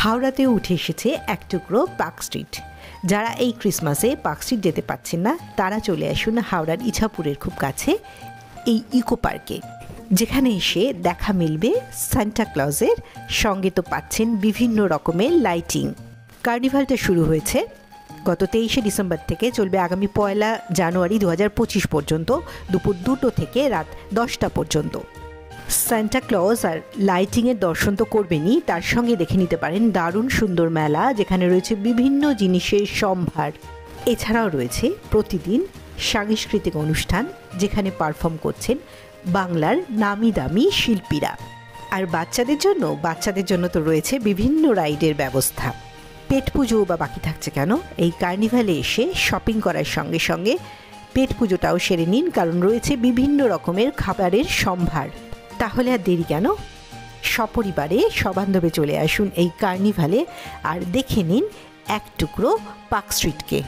হাওড়াতেও উঠে এসেছে এক টুকরো পার্ক স্ট্রিট। যারা এই ক্রিসমাসে পার্ক স্ট্রিট যেতে পারছেন না তারা চলে আসুন হাওড়ার ইছাপুরের খুব কাছে এই ইকো পার্কে, যেখানে এসে দেখা মিলবে সান্টা ক্লজের সঙ্গে। তো পাচ্ছেন বিভিন্ন রকমের লাইটিং। কার্নিভালটা শুরু হয়েছে গত 23শে ডিসেম্বর থেকে, চলবে আগামী 1 জানুয়ারি 2025 পর্যন্ত, দুপুর 2টো থেকে রাত 10টা পর্যন্ত। সান্টা ক্লজ আর লাইটিংয়ের দর্শন তো করবেনই, তার সঙ্গে দেখে নিতে পারেন দারুণ সুন্দর মেলা, যেখানে রয়েছে বিভিন্ন জিনিসের সম্ভার। এছাড়াও রয়েছে প্রতিদিন সাংস্কৃতিক অনুষ্ঠান, যেখানে পারফর্ম করছেন বাংলার নামি দামি শিল্পীরা। আর বাচ্চাদের জন্য তো রয়েছে বিভিন্ন রাইডের ব্যবস্থা। পেট পুজো বা বাকি থাকছে কেন, এই কার্নিভালে এসে শপিং করার সঙ্গে সঙ্গে পেট পুজোটাও সেরে নিন, কারণ রয়েছে বিভিন্ন রকমের খাবারের সম্ভার। তাহলে আর দেরি কেন, সপরিবারে সবান্ধবে চলে আসুন এই কার্নিভালে আর দেখে নিন এক টুকরো পার্ক স্ট্রিটকে।